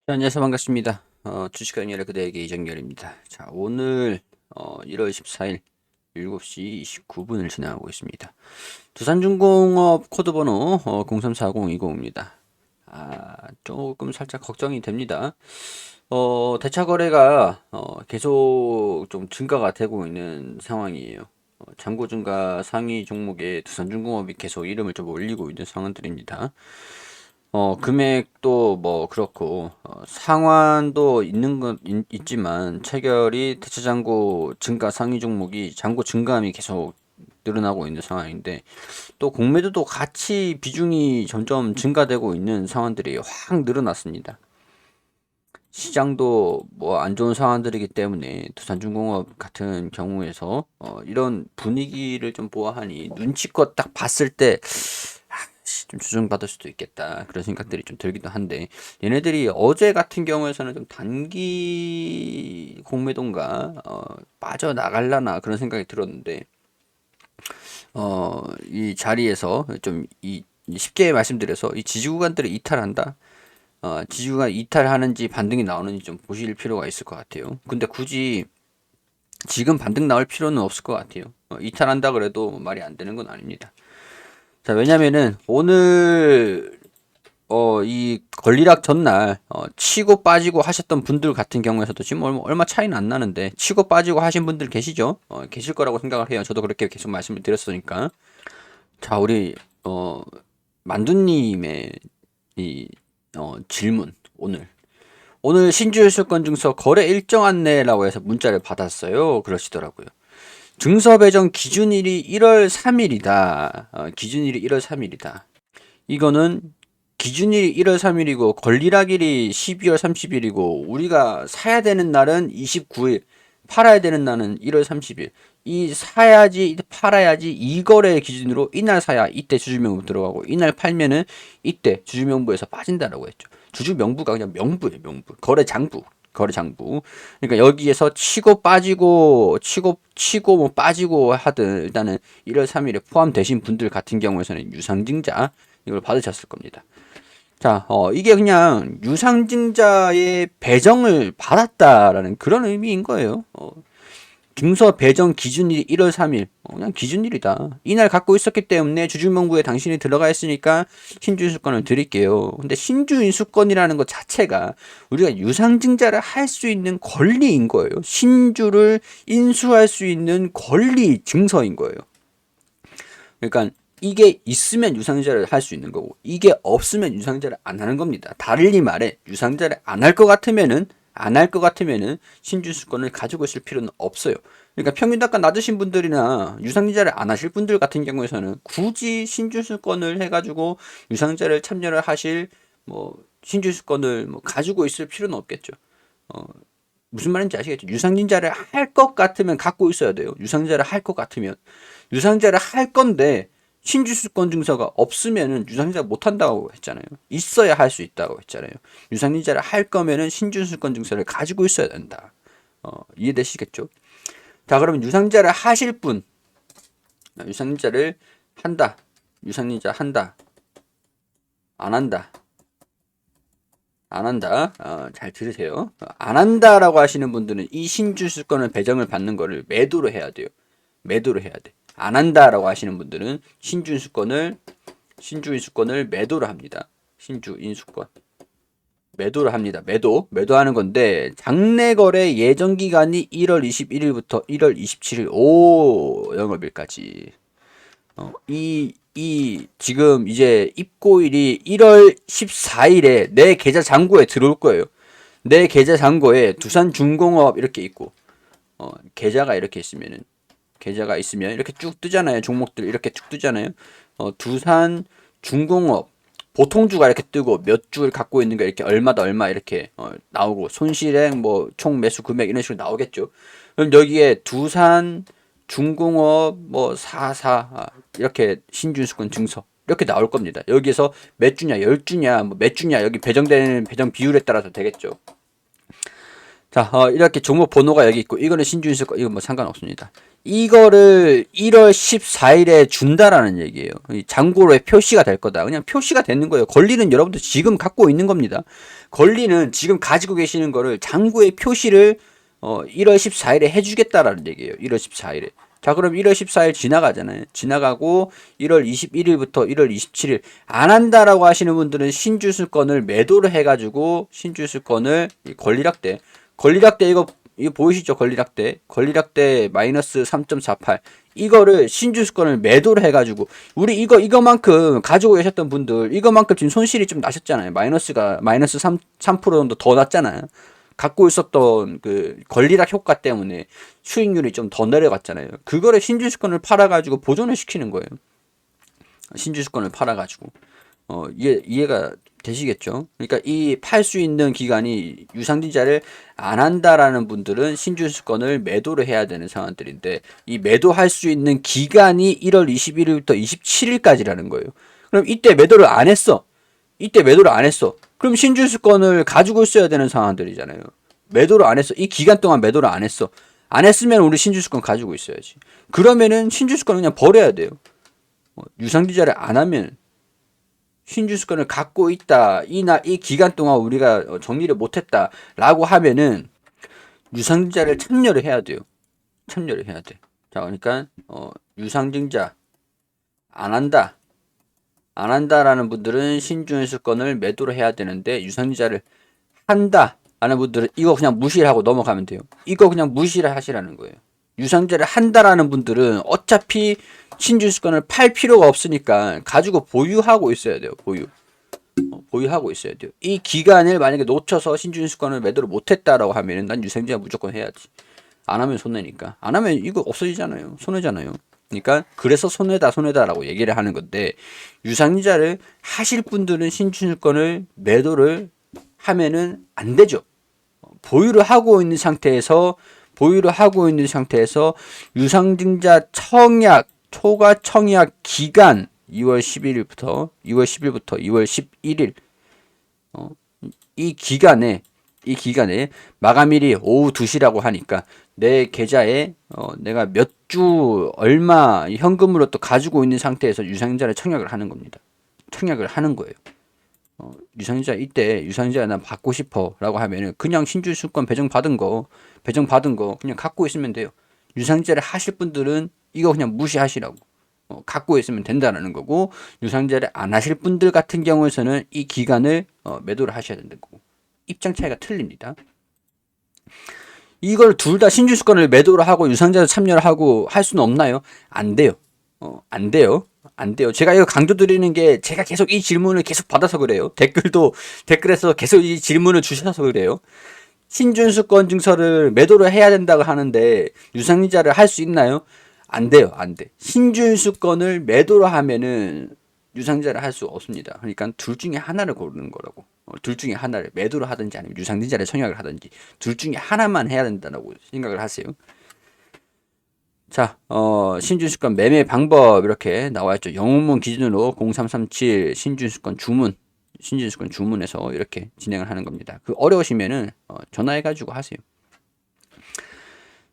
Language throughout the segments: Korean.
자, 안녕하세요. 반갑습니다. 주식과 연결의 그대에게 이정열입니다. 자, 오늘 1월 14일 7시 29분을 진행하고 있습니다. 두산중공업 코드번호 034020입니다. 조금 살짝 걱정이 됩니다. 대차 거래가 계속 좀 증가가 되고 있는 상황이에요. 잔고 증가 상위 종목에 두산중공업이 계속 이름을 좀 올리고 있는 상황들입니다. 금액도 뭐 그렇고, 상환도 있는 건 있지만, 체결이 대체잔고 증가 상위 종목이 잔고 증가함이 계속 늘어나고 있는 상황인데, 또 공매도도 같이 비중이 점점 증가되고 있는 상황들이 확 늘어났습니다. 시장도 뭐 안 좋은 상황들이기 때문에 두산중공업 같은 경우에서 이런 분위기를 좀 보아하니 눈치껏 딱 봤을 때 좀 조정받을 수도 있겠다 그런 생각들이 좀 들기도 한데, 얘네들이 어제 같은 경우에서는 좀 단기 공매도인가 빠져나갈라나 그런 생각이 들었는데, 이 자리에서 좀 쉽게 말씀드려서 이 지지구간들을 이탈한다. 지지구간 이탈하는지 반등이 나오는지 좀 보실 필요가 있을 것 같아요. 근데 굳이 지금 반등 나올 필요는 없을 것 같아요. 이탈한다 그래도 말이 안 되는 건 아닙니다. 자, 왜냐면은 오늘 이 권리락 전날 치고 빠지고 하셨던 분들 같은 경우에서도 지금 얼마 차이는 안 나는데, 치고 빠지고 하신 분들 계시죠? 계실 거라고 생각을 해요. 저도 그렇게 계속 말씀을 드렸으니까. 자, 우리 만두님의 이 질문, 오늘 신주유수권 증서 거래 일정 안내라고 해서 문자를 받았어요. 그러시더라고요. 증서 배정 기준일이 1월 3일이다. 기준일이 1월 3일이다. 이거는 기준일이 1월 3일이고 권리락일이 12월 30일이고 우리가 사야 되는 날은 29일, 팔아야 되는 날은 1월 30일. 이 사야지 팔아야지 이 거래 기준으로 이날 사야 이때 주주명부 들어가고, 이날 팔면은 이때 주주명부에서 빠진다라고 했죠. 주주명부가 그냥 명부예요, 명부. 거래장부. 거래장부. 그러니까 여기에서 치고 빠지고 치고 뭐 빠지고 하든 일단은 1월 3일에 포함되신 분들 같은 경우에서는 유상증자 이걸 받으셨을 겁니다. 자, 이게 그냥 유상증자의 배정을 받았다라는 그런 의미인 거예요. 증서 배정 기준일이 1월 3일. 그냥 기준일이다. 이날 갖고 있었기 때문에 주주명부에 당신이 들어가 있으니까 신주인수권을 드릴게요. 근데 신주인수권이라는 것 자체가 우리가 유상증자를 할 수 있는 권리인 거예요. 신주를 인수할 수 있는 권리 증서인 거예요. 그러니까 이게 있으면 유상증자를 할 수 있는 거고, 이게 없으면 유상증자를 안 하는 겁니다. 다르게 말해 유상증자를 안 할 것 같으면은 신주수권을 가지고 있을 필요는 없어요. 그러니까 평균단가 낮으신 분들이나 유상증자를 안 하실 분들 같은 경우에서는 굳이 신주수권을 해가지고 유상증자를 참여를 하실 뭐 신주수권을 뭐 가지고 있을 필요는 없겠죠. 무슨 말인지 아시겠죠? 유상증자를 할 것 같으면 갖고 있어야 돼요. 유상증자를 할 것 같으면. 유상증자를 할 건데 신주수권 증서가 없으면은 유상증자 못 한다고 했잖아요. 있어야 할 수 있다고 했잖아요. 유상증자를 할 거면은 신주수권 증서를 가지고 있어야 된다. 이해되시겠죠? 자, 그러면 유상증자를 하실 분, 유상증자를 한다. 유상증자 한다. 안 한다. 안 한다. 잘 들으세요. 안 한다라고 하시는 분들은 이 신주수권을 배정을 받는 거를 매도로 해야 돼요. 매도로 해야 돼. 안 한다라고 하시는 분들은 신주인수권을 매도를 합니다. 신주인수권. 매도를 합니다. 매도하는 건데, 장내 거래 예정 기간이 1월 21일부터 1월 27일 오 영업일까지. 지금 이제 입고일이 1월 14일에 내 계좌 잔고에 들어올 거예요. 내 계좌 잔고에 두산중공업 이렇게 있고, 계좌가 이렇게 있으면은, 계좌가 있으면 이렇게 쭉 뜨잖아요. 종목들 이렇게 쭉 뜨잖아요. 두산중공업 보통주가 이렇게 뜨고 몇 주를 갖고 있는 거 이렇게 얼마다 얼마 이렇게 나오고, 손실액 뭐 총 매수 금액 이런 식으로 나오겠죠. 그럼 여기에 두산 중공업 뭐 44 이렇게 신준수권 증서 이렇게 나올 겁니다. 여기에서 몇 주냐, 10주냐, 뭐 몇 주냐, 여기 배정되는 배정 비율에 따라서 되겠죠. 자, 이렇게 종목 번호가 여기 있고, 이거는 신준수권, 이건 뭐 상관없습니다. 이거를 1월 14일에 준다라는 얘기예요. 이 잔고로에 표시가 될 거다. 그냥 표시가 되는 거예요. 권리는 여러분들 지금 갖고 있는 겁니다. 권리는 지금 가지고 계시는 거를 장부에 표시를 1월 14일에 해주겠다라는 얘기예요. 1월 14일에. 자, 그럼 1월 14일 지나가잖아요. 지나가고 1월 21일부터 1월 27일 안 한다라고 하시는 분들은 신주술권을 매도를 해가지고 신주술권을 권리락대 이거 보이시죠? 권리락대 마이너스 3.48 이거를 신주술권을 매도를 해가지고 우리 이거만큼 가지고 계셨던 분들 이거만큼 지금 손실이 좀 나셨잖아요. 마이너스 3% 정도 더 났잖아요. 갖고 있었던 그 권리락 효과 때문에 수익률이 좀 더 내려갔잖아요. 그거를 신주주권을 팔아가지고 보존을 시키는 거예요. 신주주권을 팔아가지고 이해가 되시겠죠? 그러니까 이 팔 수 있는 기간이 유상증자를 안 한다라는 분들은 신주주권을 매도를 해야 되는 상황들인데 이 매도할 수 있는 기간이 1월 21일부터 27일까지라는 거예요. 그럼 이때 매도를 안 했어. 그럼 신주주권을 가지고 있어야 되는 상황들이잖아요. 매도를 안 했어. 이 기간 동안 매도를 안 했어. 안 했으면 우리 신주주권 가지고 있어야지. 그러면은 신주주권을 그냥 버려야 돼요. 유상증자를 안 하면 신주주권을 갖고 있다. 이 기간 동안 우리가 정리를 못했다라고 하면은 유상증자를 참여를 해야 돼요. 참여를 해야 돼. 자, 그러니까 유상증자 안 한다라는 분들은 신주주권을 매도를 해야 되는데 유상증자를 한다라는 분들은 이거 그냥 무시를 하고 넘어가면 돼요. 이거 그냥 무시를 하시라는 거예요. 유상증자를 한다라는 분들은 어차피 신주주권을 팔 필요가 없으니까 가지고 보유하고 있어야 돼요. 보유하고 있어야 돼요. 이 기간을 만약에 놓쳐서 신주주권을 매도를 못했다라고 하면은 난 유상증자 무조건 해야지. 안 하면 손해니까. 안 하면 이거 없어지잖아요. 손해잖아요. 그러니까 그래서 손해다라고 얘기를 하는 건데 유상증자를 하실 분들은 신주주권을 매도를 하면은 안 되죠. 보유를 하고 있는 상태에서 유상증자 초과 청약 기간 2월 10일부터 2월 11일 이 기간에 마감일이 오후 2시라고 하니까 내 계좌에 내가 몇 주 얼마 현금으로 또 가지고 있는 상태에서 유상증자를 청약을 하는 겁니다. 청약을 하는 거예요. 유상증자 이때 유상증자 난 받고 싶어라고 하면은 그냥 신주주권 배정받은 거 그냥 갖고 있으면 돼요. 유상증자를 하실 분들은 이거 그냥 무시하시라고. 갖고 있으면 된다는 거고 유상증자를 안 하실 분들 같은 경우에서는 이 기간을 매도를 하셔야 된다는 거고 입장 차이가 틀립니다. 이걸 둘 다 신주주권을 매도를 하고 유상증자를 참여를 하고 할 수는 없나요? 안 돼요. 안 돼요. 제가 이거 강조드리는 게 제가 계속 이 질문을 계속 받아서 그래요. 댓글에서 계속 이 질문을 주셔서 그래요. 신주주권 증서를 매도를 해야 된다고 하는데 유상증자를 할 수 있나요? 안 돼요. 신주주권을 매도를 하면은 유상증자를 할 수 없습니다. 그러니까 둘 중에 하나를 고르는 거라고. 둘 중에 하나를 매도를 하든지 아니면 유상증자를 청약을 하든지 둘 중에 하나만 해야 된다고 생각을 하세요. 자, 신주주권 매매 방법 이렇게 나와 있죠. 영문문 기준으로 0337 신주주권 주문에서 이렇게 진행을 하는 겁니다. 그 어려우시면은 전화해가지고 하세요.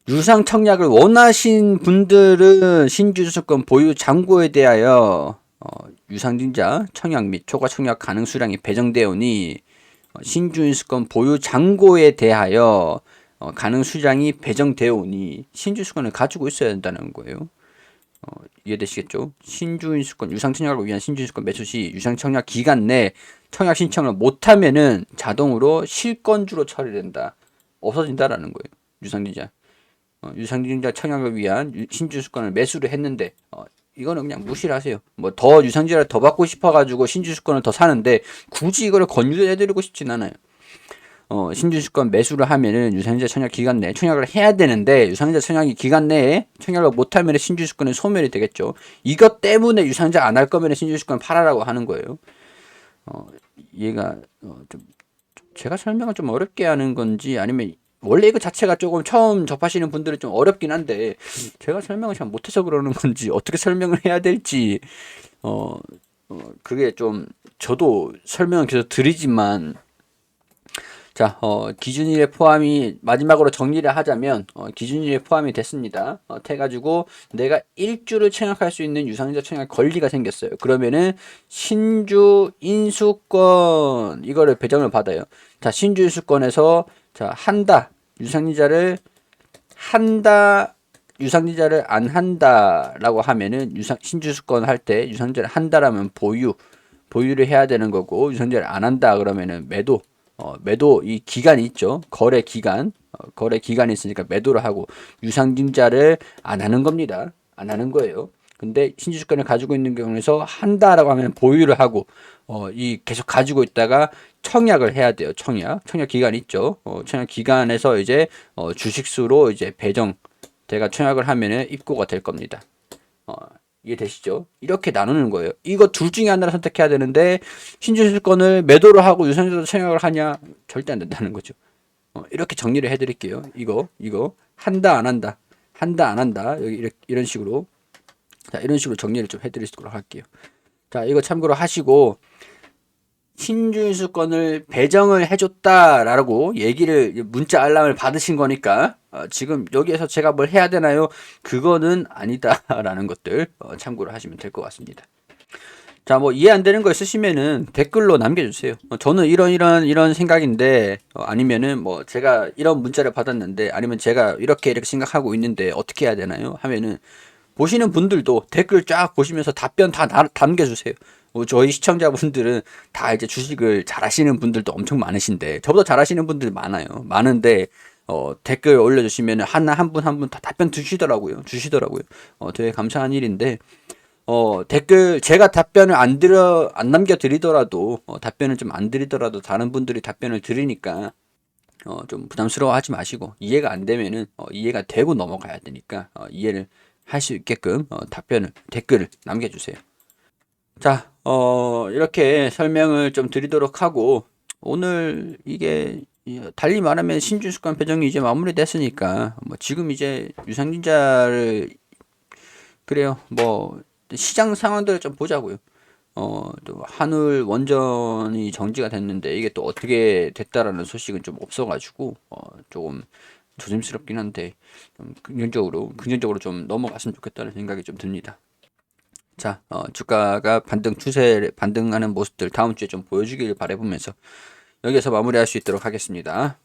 유상 청약을 원하신 분들은 신주주권 보유 잔고에 대하여 유상증자 청약 및 초과 청약 가능 수량이 배정되어 오니 신주주권 보유 잔고에 대하여 가능 수량이 배정되어 오니 신주주권을 가지고 있어야 된다는 거예요. 이해되시겠죠? 신주주권 유상 청약을 위한 신주주권 매수 시 유상 청약 기간 내 청약 신청을 못하면은 자동으로 실권주로 처리된다. 없어진다라는 거예요. 유상증자 청약을 위한 신주주권을 매수를 했는데 이거는 그냥 무시를 하세요. 뭐 더 유상증자를 더 받고 싶어가지고 신주주권을 더 사는데 굳이 이거를 권유해드리고 싶진 않아요. 신주주권 매수를 하면은 유상증자 청약 기간 내에 청약을 해야 되는데 유상증자 청약 기간 내에 청약을 못하면 신주주권은 소멸이 되겠죠. 이것 때문에 유상증자 안 할 거면 신주주권 팔아라고 하는 거예요. 얘가 좀 제가 설명을 좀 어렵게 하는 건지 아니면 원래 이거 자체가 조금 처음 접하시는 분들은 좀 어렵긴 한데 제가 설명을 잘 못해서 그러는 건지 어떻게 설명을 해야 될지 그게 좀 저도 설명을 계속 드리지만 자, 기준일에 포함이 마지막으로 정리를 하자면 기준일에 포함이 됐습니다. 해가지고 내가 일주를 청약할 수 있는 유상증자 청약 권리가 생겼어요. 그러면은 신주 인수권 이거를 배정을 받아요. 자, 신주 인수권에서 자 한다 유상증자를 한다 유상증자를 안 한다라고 하면은 신주수권 할 때 유상증자를 한다라면 보유를 해야 되는 거고 유상증자를 안 한다 그러면은 매도 이 기간이 있죠. 거래 기간. 거래 기간이 있으니까 매도를 하고 유상증자를 안 하는 겁니다. 안 하는 거예요. 근데 신주주권을 가지고 있는 경우에서 한다라고 하면 보유를 하고 이 계속 가지고 있다가 청약을 해야 돼요. 청약 기간 있죠. 청약 기간에서 이제 주식수로 이제 제가 청약을 하면은 입고가 될 겁니다. 이해되시죠? 이렇게 나누는 거예요. 이거 둘 중에 하나를 선택해야 되는데 신주주권을 매도를 하고 유상증자 청약을 하냐? 절대 안 된다는 거죠. 이렇게 정리를 해드릴게요. 이거 한다 안 한다 안 한다 여기 이런 식으로 자 이런 식으로 정리를 좀 해드리도록 할게요. 자 이거 참고로 하시고 신주인수권을 배정을 해줬다라고 얘기를 문자 알람을 받으신 거니까 지금 여기에서 제가 뭘 해야 되나요? 그거는 아니다라는 것들 참고를 하시면 될 것 같습니다. 자, 뭐 이해 안 되는 거 있으시면은 댓글로 남겨주세요. 저는 이런 생각인데 아니면은 뭐 제가 이런 문자를 받았는데 아니면 제가 이렇게 생각하고 있는데 어떻게 해야 되나요? 하면은 보시는 분들도 댓글 쫙 보시면서 답변 다 남겨주세요. 저희 시청자분들은 다 이제 주식을 잘하시는 분들도 엄청 많으신데 저보다 잘하시는 분들 많아요. 많은데 댓글 올려주시면 한 분 한 분 다 답변 주시더라고요. 되게 감사한 일인데 댓글 제가 답변을 안 남겨드리더라도 답변을 좀 안 드리더라도 다른 분들이 답변을 드리니까 좀 부담스러워 하지 마시고 이해가 안 되면은 이해가 되고 넘어가야 되니까 이해를 할 수 있게끔 댓글을 남겨주세요. 자, 이렇게 설명을 좀 드리도록 하고 오늘 이게 달리 말하면 신주수권 배정이 이제 마무리됐으니까 뭐 지금 이제 유상증자를 그래요. 뭐 시장 상황들을 좀 보자고요. 또 한울 원전이 정지가 됐는데 이게 또 어떻게 됐다라는 소식은 좀 없어가지고 조금 조심스럽긴 한데 좀 긍정적으로 좀 넘어갔으면 좋겠다는 생각이 좀 듭니다. 자, 주가가 반등하는 모습들 다음 주에 좀 보여주길 바라보면서 여기서 마무리할 수 있도록 하겠습니다.